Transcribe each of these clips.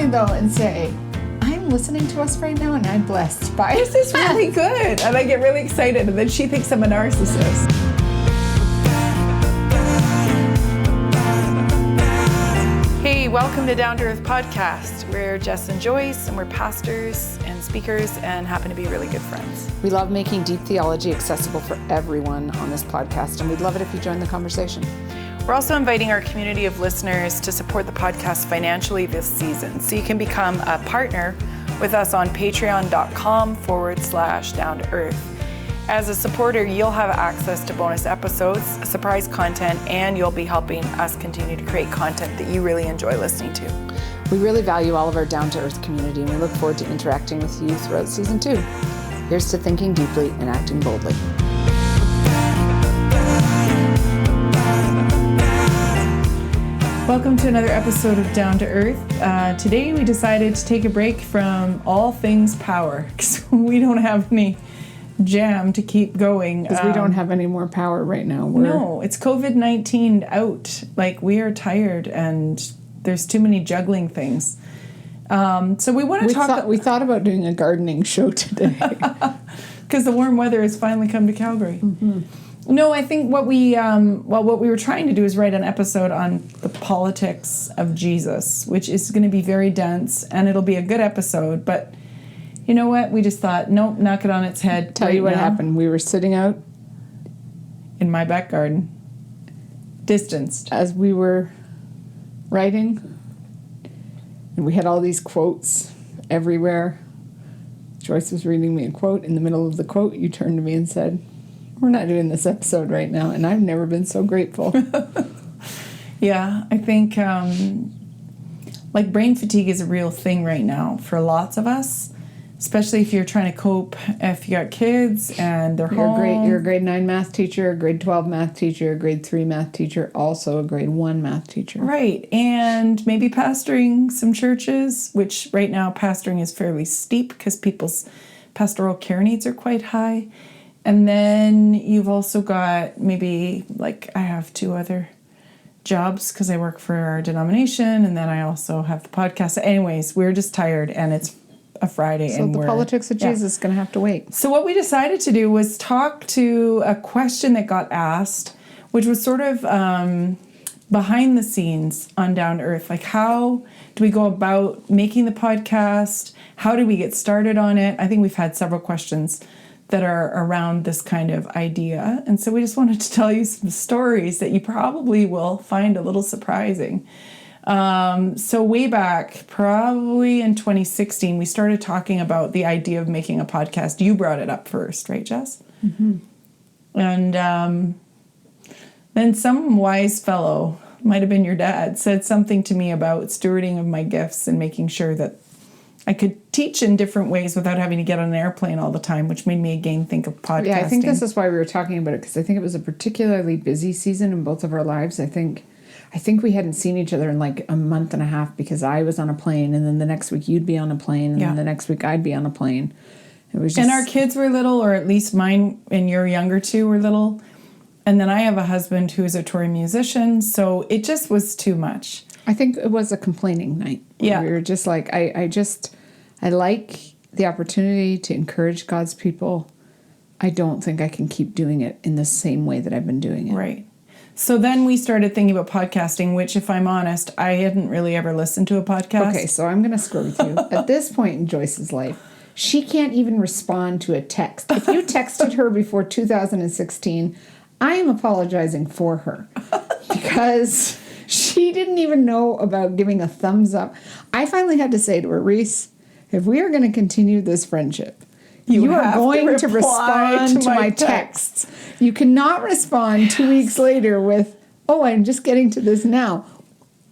moment though and say, I'm listening to us right now and I'm blessed by this is really good. And I get really excited. And then she thinks I'm a narcissist. Hey, welcome to Down to Earth Podcast. We're Jess and Joyce, and we're pastors and speakers and happen to be really good friends. We love making deep theology accessible for everyone on this podcast, and we'd love it if you join the conversation. We're also inviting our community of listeners to support the podcast financially this season. So you can become a partner with us on patreon.com/down to earth. As a supporter, you'll have access to bonus episodes, surprise content, and you'll be helping us continue to create content that you really enjoy listening to. We really value all of our Down to Earth community, and we look forward to interacting with you throughout season 2. Here's to thinking deeply and acting boldly. Welcome to another episode of Down to Earth. Today we decided to take a break from all things power because we don't have any jam to keep going. Because we don't have any more power right now. No, it's COVID-19 out. Like, we are tired and there's too many juggling things. So we want to talk... We thought about doing a gardening show today. Because the warm weather has finally come to Calgary. Mm-hmm. No, I think what we were trying to do is write an episode on the politics of Jesus, which is going to be very dense, and it'll be a good episode, but you know what? We just thought, nope, knock it on its head. Tell you what happened. We were sitting out in my back garden, distanced. As we were writing, and we had all these quotes everywhere. Joyce was reading me a quote. In the middle of the quote, you turned to me and said, "We're not doing this episode right now," and I've never been so grateful. Yeah, I think brain fatigue is a real thing right now for lots of us. Especially if you're trying to cope, if you got kids and they're home. You're a grade 9 math teacher, a grade 12 math teacher, a grade 3 math teacher, also a grade 1 math teacher. Right, and maybe pastoring some churches, which right now pastoring is fairly steep because people's pastoral care needs are quite high. And then you've also got maybe, like, I have 2 other jobs because I work for our denomination, and then I also have the podcast. Anyways, we're just tired, and it's a Friday, so and the politics of Jesus is going to have to wait. So what we decided to do was talk to a question that got asked, which was sort of behind the scenes on Down to Earth. Like, how do we go about making the podcast? How do we get started on it? I think we've had several questions that are around this kind of idea. And so we just wanted to tell you some stories that you probably will find a little surprising. So way back, probably in 2016, we started talking about the idea of making a podcast. You brought it up first, right, Jess? Mm-hmm. And then some wise fellow, might have been your dad, said something to me about stewarding of my gifts and making sure that I could teach in different ways without having to get on an airplane all the time, which made me again think of podcasting. Yeah, I think this is why we were talking about it, because I think it was a particularly busy season in both of our lives. I think we hadn't seen each other in like a month and a half because I was on a plane, and then the next week you'd be on a plane, and then the next week I'd be on a plane. It was just... And our kids were little, or at least mine and your younger 2 were little. And then I have a husband who is a touring musician, so it just was too much. I think it was a complaining night. Yeah. We were just like, I like the opportunity to encourage God's people. I don't think I can keep doing it in the same way that I've been doing it. Right. So then we started thinking about podcasting, which, if I'm honest, I hadn't really ever listened to a podcast. Okay, so I'm going to score with you. At this point in Joyce's life, she can't even respond to a text. If you texted her before 2016, I am apologizing for her because she didn't even know about giving a thumbs up. I finally had to say to her, Reese, if we are going to continue this friendship, you are going to respond to my texts. You cannot respond 2 weeks later with, "Oh, I'm just getting to this now."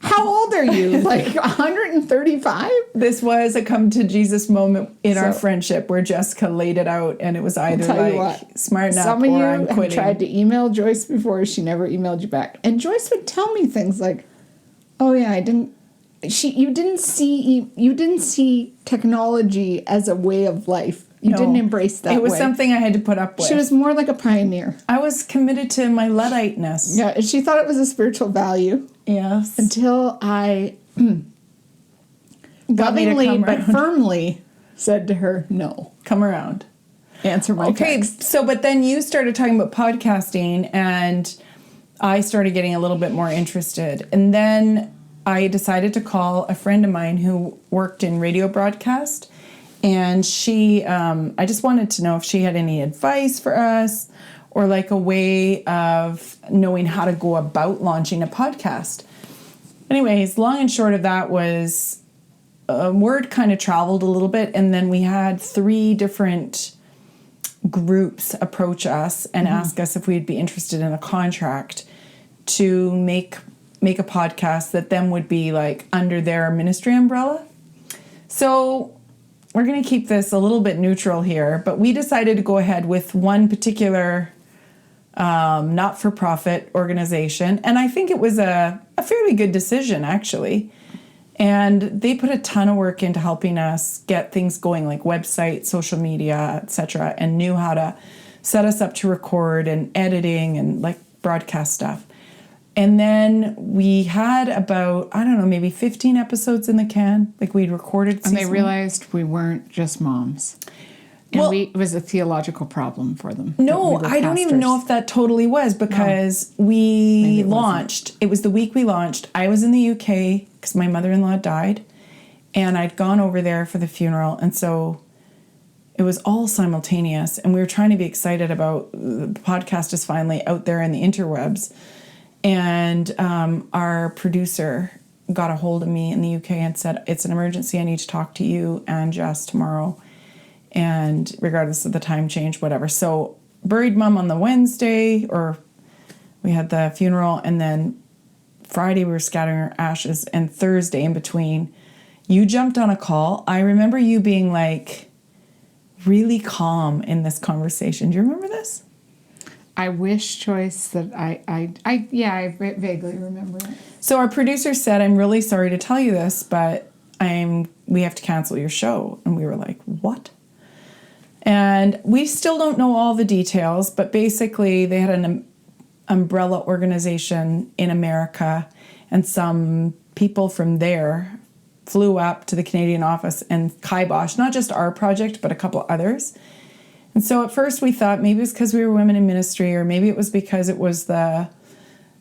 How old are you? Like 135? This was a come to Jesus moment in our friendship where Jessica laid it out, and it was either like, smarten up or I'm quitting. Some of you have tried to email Joyce before. She never emailed you back. And Joyce would tell me things like, "Oh yeah, you didn't see technology as a way of life. You didn't embrace that way. It was something I had to put up with." She was more like a pioneer. I was committed to my Ludditeness. Yeah, and she thought it was a spiritual value. Yes. Until I got me to lovingly come but around. firmly said to her, no, Come around. answer my text. So, but then you started talking about podcasting, and I started getting a little bit more interested. And then I decided to call a friend of mine who worked in radio broadcast. And she, I just wanted to know if she had any advice for us or like a way of knowing how to go about launching a podcast. Anyways, long and short of that was word kind of traveled a little bit. And then we had 3 different groups approach us and ask us if we'd be interested in a contract to make a podcast that then would be like under their ministry umbrella. So we're going to keep this a little bit neutral here, but we decided to go ahead with one particular not-for-profit organization, and I think it was a fairly good decision, actually. And they put a ton of work into helping us get things going, like website, social media, etc., and knew how to set us up to record and editing and like broadcast stuff. And then we had about, I don't know, maybe 15 episodes in the can. Like we'd recorded And they season. realized we weren't just moms. And Well- it was a theological problem for them. No, that we were I don't even know pastors. if that totally was, because Maybe we it wasn't. launched. It was the week we launched. I was in the UK because my mother-in-law died, and I'd gone over there for the funeral, and so it was all simultaneous. And we were trying to be excited about the podcast is finally out there in the interwebs. And our producer got a hold of me in the UK and said, "It's an emergency. I need to talk to you and Jess tomorrow." And regardless of the time change, whatever. So buried mom on the Wednesday, or we had the funeral, and then Friday we were scattering her ashes, and Thursday in between, you jumped on a call. I remember you being like really calm in this conversation. Do you remember this? I wish, Joyce, that I vaguely remember it. So our producer said, "I'm really sorry to tell you this, but we have to cancel your show." And we were like, "What?" And we still don't know all the details, but basically they had an umbrella organization in America, and some people from there flew up to the Canadian office and kiboshed not just our project, but a couple others. And so at first we thought maybe it was because we were women in ministry, or maybe it was because it was the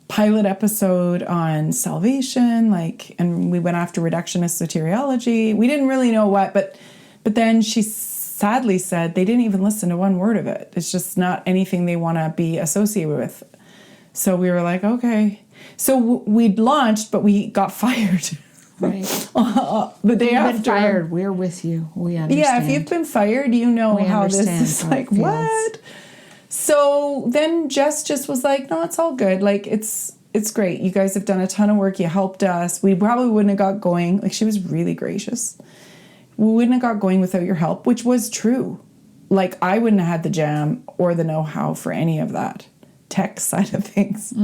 pilot episode on salvation, and we went after reductionist soteriology. We didn't really know what, but then she sadly said they didn't even listen to one word of it. It's just not anything they want to be associated with. So we were like, okay. So we'd launched, but we got fired. Right. The day You've after. been fired. We're with you. We understand. Yeah, if you've been fired, you know We how this understand is how it like, feels. what? So then Jess just was like, no, it's all good. Like, it's great. You guys have done a ton of work. You helped us. We probably wouldn't have got going. Like, she was really gracious. We wouldn't have got going without your help, which was true. Like, I wouldn't have had the jam or the know-how for any of that tech side of things.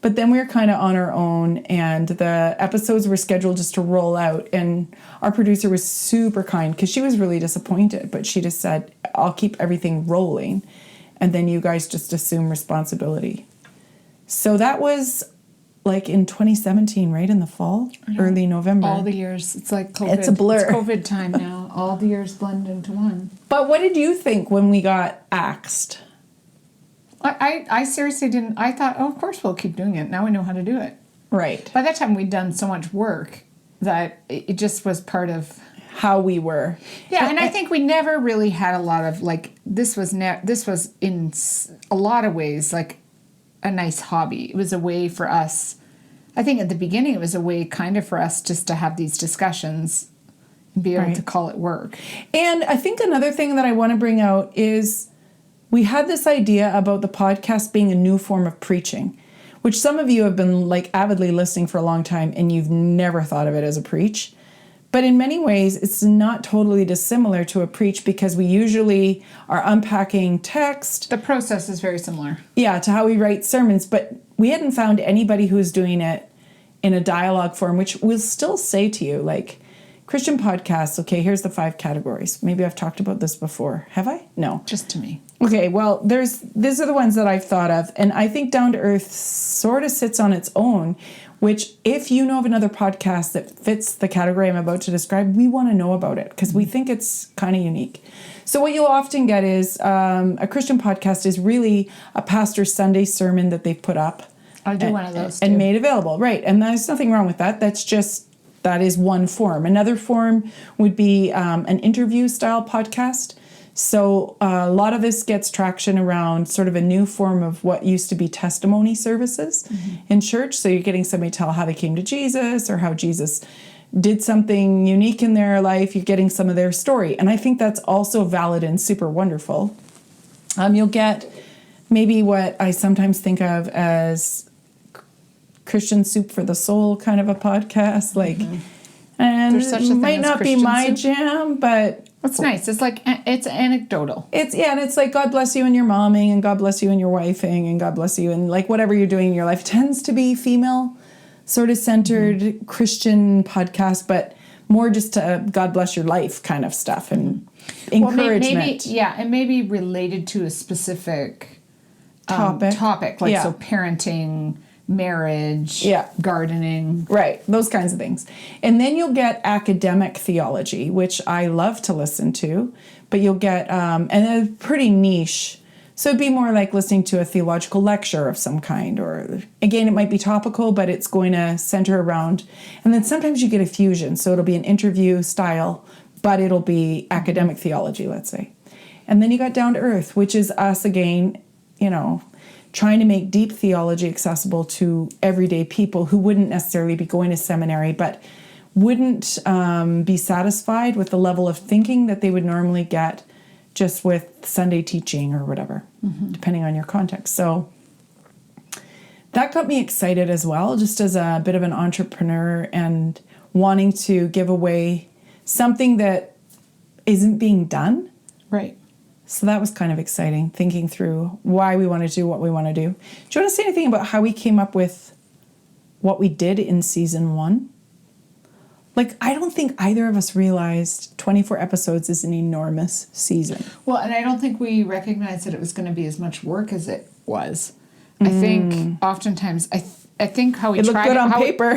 But then we were kind of on our own, and the episodes were scheduled just to roll out. And our producer was super kind because she was really disappointed, but she just said, I'll keep everything rolling, and then you guys just assume responsibility. So that was like in 2017, right in the fall, early November. all the years. It's like COVID. It's a blur. It's COVID time now. All the years blend into one. But what did you think when we got axed? I seriously didn't. I thought, oh, of course we'll keep doing it. Now we know how to do it. Right. By that time, we'd done so much work that it just was part of How we were. Yeah, and I think we never really had a lot of this was in a lot of ways like a nice hobby. It was a way for us. I think at the beginning it was a way kind of for us just to have these discussions and be able Right. to call it work. And I think another thing that I want to bring out is we had this idea about the podcast being a new form of preaching, which some of you have been avidly listening for a long time and you've never thought of it as a preach. But in many ways, it's not totally dissimilar to a preach because we usually are unpacking text. The process is very similar. Yeah, to how we write sermons. But we hadn't found anybody who's doing it in a dialogue form, which we'll still say to you, Christian podcasts. Okay, here's the 5 categories. Maybe I've talked about this before. Have I? No. Just to me. Okay, well, these are the ones that I've thought of. And I think Down to Earth sort of sits on its own, which if you know of another podcast that fits the category I'm about to describe, we want to know about it because we think it's kind of unique. So what you'll often get is a Christian podcast is really a pastor's Sunday sermon that they've put up. I'll do one of those and too. made available. Right. And there's nothing wrong with that. That is one form. Another form would be an interview style podcast. So a lot of this gets traction around sort of a new form of what used to be testimony services in church. So you're getting somebody tell how they came to Jesus or how Jesus did something unique in their life. You're getting some of their story. And I think that's also valid and super wonderful. You'll get maybe what I sometimes think of as Christian soup for the soul kind of a podcast. Like, and There's such a it thing might as not be Christian my soup. jam, but It's nice. It's like, it's anecdotal. and it's like God bless you in your momming and God bless you in your wifing and God bless you in like whatever you're doing in your life. It tends to be female sort of centered Christian podcast, but more just to God bless your life kind of stuff and encouragement. And maybe related to a specific Topic. like Yeah. so parenting, marriage, Yeah. gardening. Right, those kinds of things. And then you'll get academic theology, which I love to listen to, but you'll get, and it's pretty niche. So it'd be more like listening to a theological lecture of some kind, or again, it might be topical, but it's going to center around. And then sometimes you get a fusion. So it'll be an interview style, but it'll be academic theology, let's say. And then you got Down to Earth, which is us again, trying to make deep theology accessible to everyday people who wouldn't necessarily be going to seminary, but wouldn't be satisfied with the level of thinking that they would normally get just with Sunday teaching or whatever, depending on your context. So that got me excited as well, just as a bit of an entrepreneur and wanting to give away something that isn't being done. Right. So that was kind of exciting, thinking through why we want to do what we want to do. Do you want to say anything about how we came up with what we did in season 1? Like, I don't think either of us realized 24 episodes is an enormous season. Well, and I don't think we recognized that it was going to be as much work as it was. I think oftentimes, I think how we It looked try good to, on how paper.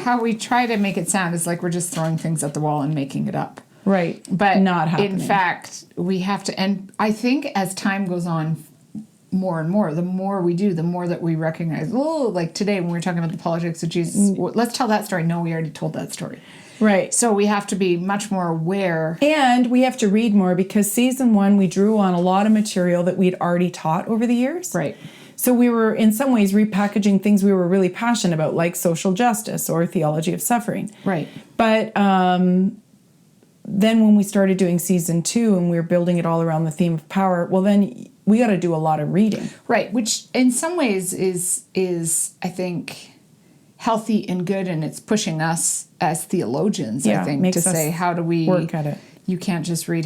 how we try to make it sound is like we're just throwing things at the wall and making it up. Right. But not happening. in fact, we have to, and I think as time goes on more and more, the more we do, the more that we recognize, like today when we were talking about the politics of Jesus, let's tell that story. No, we already told that story. Right. So we have to be much more aware. And we have to read more because season 1, we drew on a lot of material that we'd already taught over the years. Right. So we were in some ways repackaging things we were really passionate about, like social justice or theology of suffering. Right. But then when we started doing season 2 and we were building it all around the theme of power, well, then we got to do a lot of reading. Right. Which in some ways is I think, healthy and good. And it's pushing us as theologians, I think, makes to us say, how do we work at it? You can't just read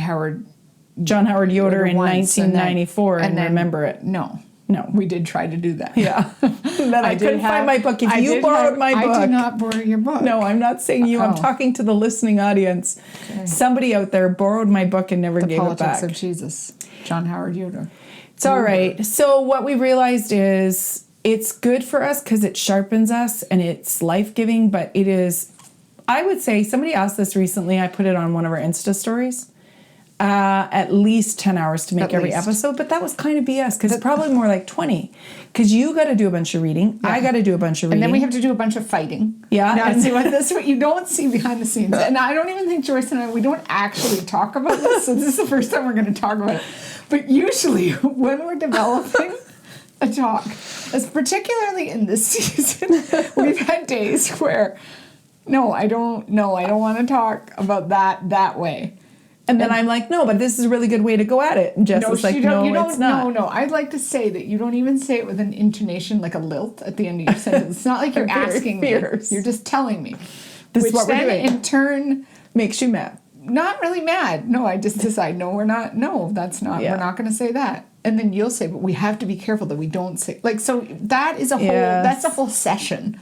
John Howard Yoder in once 1994 and then remember it. No. No. We did try to do that. Yeah. Then I couldn't find my book. If you borrowed my book. I did not borrow your book. No, I'm not saying you. I'm Oh. talking to the listening audience. Okay. Somebody out there borrowed my book and never gave it Politics back. of Jesus. John Howard Yoder. It's all right. So what we realized is it's good for us because it sharpens us and it's life-giving, but it is, I would say, somebody asked this recently. I put it on one of our Insta stories. At least 10 hours to make At every least. episode, but that was kind of BS because it's probably more like 20 because you got to do a bunch of reading. I got to do a bunch of reading. And then we have to do a bunch of fighting. Yeah. Now, see what you don't see behind the scenes. And I don't even think Joyce and I, we don't actually talk about this. So this is the first time we're going to talk about it. But usually when we're developing a talk, as particularly in this season, we've had days where, I don't want to talk about that way. And then I'm like, no, but this is a really good way to go at it. And Jess is like, no, it's not. No. I'd like to say that you don't even say it with an intonation like a lilt at the end of your sentence. It's not like you're Very asking me. fierce. You're just telling me. This Which is what we're then doing. in turn, Makes you mad. not really mad. No, I just decide, no, we're not. No, that's not. Yeah. We're not going to say that. And then you'll say, but we have to be careful that we don't say. Like, so that is a whole, Yes. that's a whole session.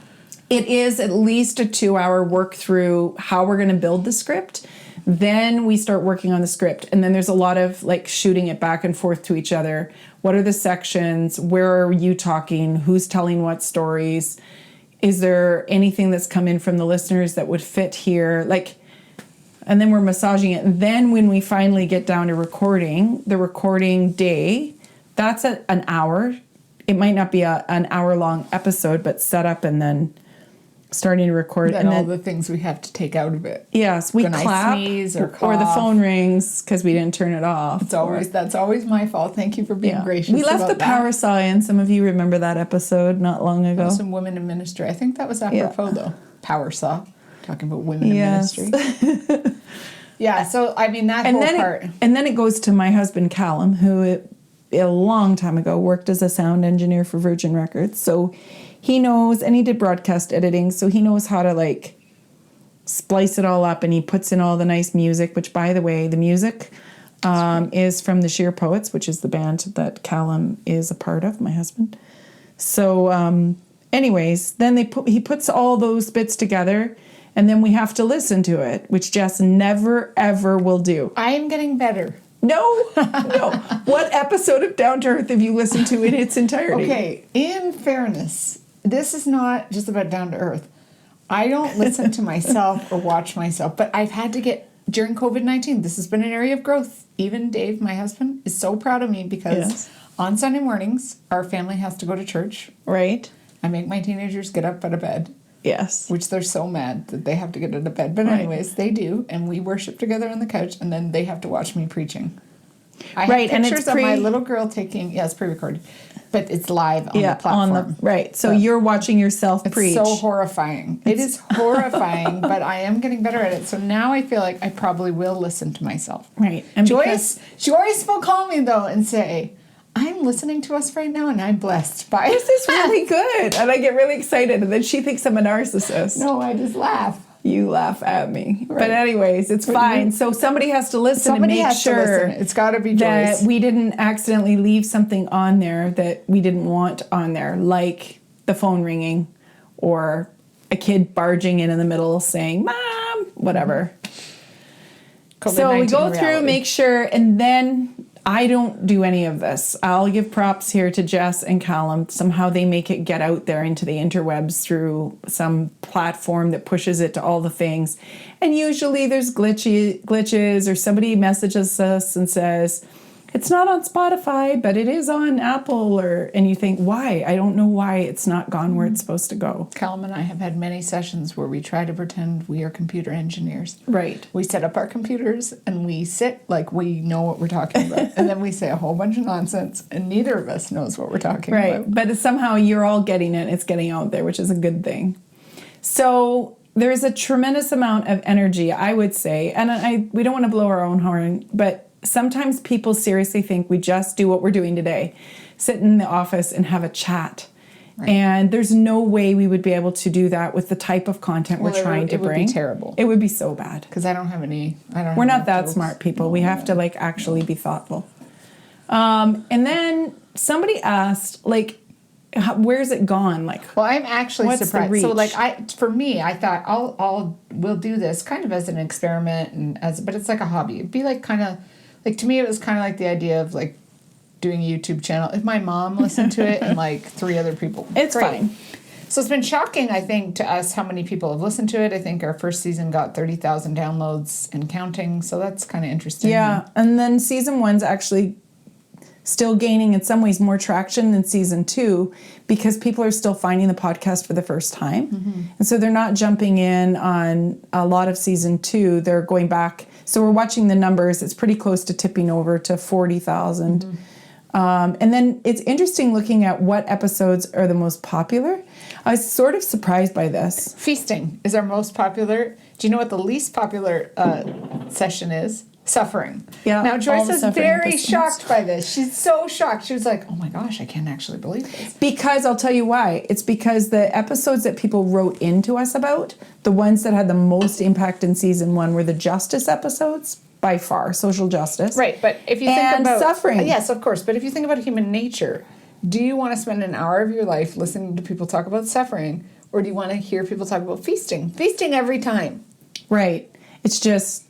It is at least a 2-hour work through how we're going to build the script. Then we start working on the script. And then there's a lot of like shooting it back and forth to each other. What are the sections? Where are you talking? Who's telling what stories? Is there anything that's come in from the listeners that would fit here? Like, and then we're massaging it. And then when we finally get down to recording, the recording day, that's at an hour. It might not be an hour-long episode, but set up and then starting to record. And all the things we have to take out of it. Yes, we clap or the phone rings because we didn't turn it off. That's always my fault. Thank you for being gracious. We left the power saw in. Some of you remember that episode not long ago. Some women in ministry. I think that was apropos though. Power saw. Talking about women in ministry. Yeah, so I mean that whole part. And then it goes to my husband Callum, who a long time ago worked as a sound engineer for Virgin Records. So he knows, and he did broadcast editing, so he knows how to like splice it all up, and he puts in all the nice music, which by the way, the music is from the Sheer Poets, which is the band that Callum is a part of, my husband. So anyways, then he puts all those bits together, and then we have to listen to it, which Jess never ever will do. I am getting better. No. What episode of Down to Earth have you listened to in its entirety? Okay, in fairness, this is not just about Down to Earth. I don't listen to myself or watch myself, but I've had to get, during COVID-19, this has been an area of growth. Even Dave, my husband, is so proud of me because on Sunday mornings, our family has to go to church. Right. I make my teenagers get up out of bed. Yes. Which they're so mad that they have to get out of bed. But anyways, they do. And we worship together on the couch. And then they have to watch me preaching. I have pictures of my little girl taking, it's pre-recorded. But it's live on the platform. So you're watching yourself preach. It's so horrifying. It is horrifying, but I am getting better at it. So now I feel like I probably will listen to myself. Right. And Joyce will call me, though, and say, I'm listening to us right now, and I'm blessed by this is really good. And I get really excited. And then she thinks I'm a narcissist. No, I just laugh. You laugh at me. Right. But anyways, it's fine. So somebody has to listen and make sure it's got to be that Joyce. We didn't accidentally leave something on there that we didn't want on there, like the phone ringing or a kid barging in the middle saying, Mom, whatever. So we go through, make sure, and then I don't do any of this. I'll give props here to Jess and Callum. Somehow they make it get out there into the interwebs through some platform that pushes it to all the things. And usually there's glitches or somebody messages us and says, it's not on Spotify, but it is on Apple. And you think, why? I don't know why it's not gone where it's supposed to go. Callum and I have had many sessions where we try to pretend we are computer engineers. Right. We set up our computers and we sit like we know what we're talking about. And then we say a whole bunch of nonsense and neither of us knows what we're talking about. Right. But somehow you're all getting it. It's getting out there, which is a good thing. So there's a tremendous amount of energy, I would say. And we don't want to blow our own horn, but sometimes people seriously think we just do what we're doing today, sit in the office and have a chat. Right. And there's no way we would be able to do that with the type of content we're trying to bring. It would be terrible. It would be so bad. Because I don't have any. We're not that smart people. We have to actually be thoughtful. And then somebody asked, where's it gone? Well, I'm actually surprised. So, for me, I thought we'll do this kind of as an experiment but it's like a hobby. It'd be to me, it was kind of like the idea of doing a YouTube channel. If my mom listened to it and 3 other people, it's great. Fine. So it's been shocking, I think, to us how many people have listened to it. I think our first season got 30,000 downloads and counting. So that's kind of interesting. Yeah, and then season 1's actually still gaining in some ways more traction than season 2 because people are still finding the podcast for the first time. Mm-hmm. And so they're not jumping in on a lot of season 2. They're going back. So we're watching the numbers. It's pretty close to tipping over to 40,000. Mm-hmm. And then it's interesting looking at what episodes are the most popular. I was sort of surprised by this. Feasting is our most popular. Do you know what the least popular session is? Suffering. Yeah. Now, Joyce is very shocked by this. She's so shocked. She was like, oh my gosh, I can't actually believe this. Because I'll tell you why. It's because the episodes that people wrote into us about, the ones that had the most impact in season 1 were the justice episodes, by far, social justice. Right, but if you think about suffering. Yes, of course. But if you think about human nature, do you want to spend an hour of your life listening to people talk about suffering? Or do you want to hear people talk about feasting? Feasting every time. Right. It's just,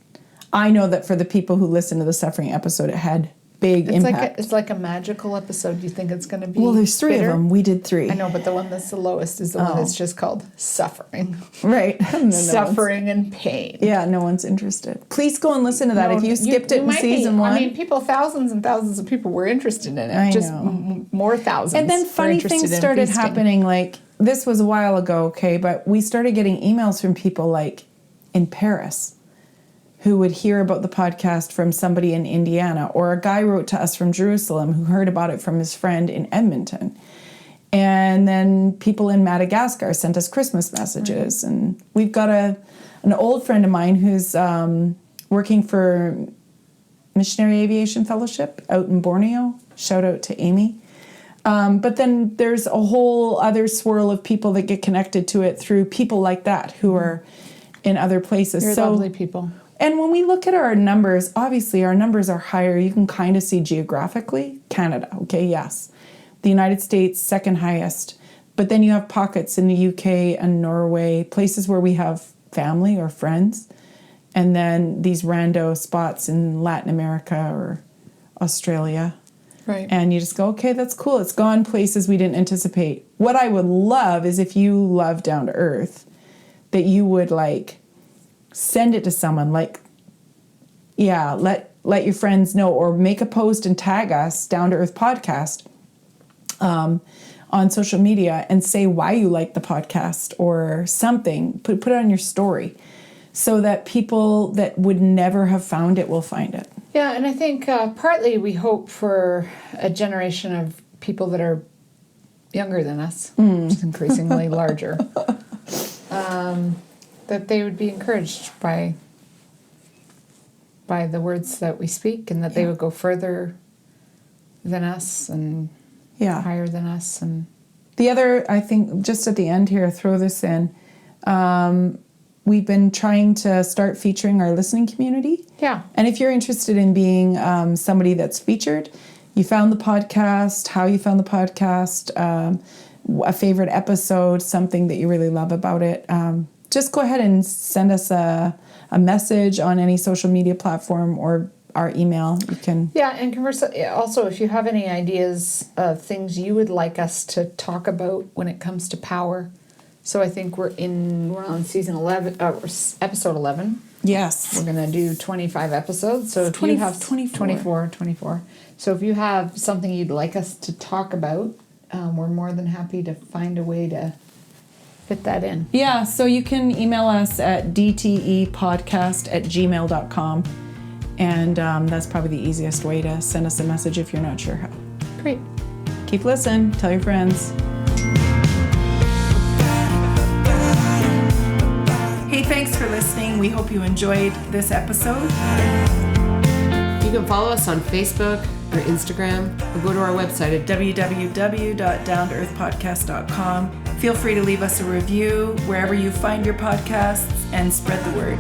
I know that for the people who listened to the suffering episode, it had big impact. It's like a magical episode. Do you think it's going to be Well, there's 3 bitter? of them. We did 3. I know, but the one that's the lowest is the one that's just called suffering. Right. Suffering and pain. Yeah, no one's interested. Please go and listen to that. No, if you skipped it in might season be. 1. I mean, thousands and thousands of people were interested in it. I just know. More thousands. And then were funny interested things in started feasting. happening. Like, this was a while ago, okay, but we started getting emails from people like in Paris who would hear about the podcast from somebody in Indiana, or a guy wrote to us from Jerusalem who heard about it from his friend in Edmonton. And then people in Madagascar sent us Christmas messages. Mm-hmm. And we've got an old friend of mine who's working for Missionary Aviation Fellowship out in Borneo. Shout out to Amy. But then there's a whole other swirl of people that get connected to it through people like that who are in other places. You're lovely people. And when we look at our numbers, obviously our numbers are higher. You can kind of see geographically, Canada, okay, yes. The United States, second highest. But then you have pockets in the UK and Norway, places where we have family or friends. And then these rando spots in Latin America or Australia. Right. And you just go, okay, that's cool. It's gone places we didn't anticipate. What I would love is if you love Down to Earth, that you would like send it to someone, like, yeah, let your friends know, or make a post and tag us, Down to Earth Podcast, on social media, and say why you like the podcast or something. Put it on your story so that people that would never have found it will find it. Yeah, and I think partly we hope for a generation of people that are younger than us, which is increasingly larger, that they would be encouraged by the words that we speak, and that they would go further than us and higher than us. And the other, I think, just at the end here, throw this in. We've been trying to start featuring our listening community. Yeah. And if you're interested in being somebody that's featured, you found the podcast, how you found the podcast, a favorite episode, something that you really love about it, just go ahead and send us a message on any social media platform or our email. You can. Yeah, and also, if you have any ideas of things you would like us to talk about when it comes to power. So I think we're on season 11, episode 11. Yes. We're going to do 25 episodes. So if you have 24. So if you have something you'd like us to talk about, we're more than happy to find a way to fit that in. Yeah, so you can email us at dtepodcast@gmail.com. And that's probably the easiest way to send us a message if you're not sure how. Great. Keep listening. Tell your friends. Hey, thanks for listening. We hope you enjoyed this episode. You can follow us on Facebook or Instagram, or go to our website at www.downtoearthpodcast.com. Feel free to leave us a review wherever you find your podcasts and spread the word.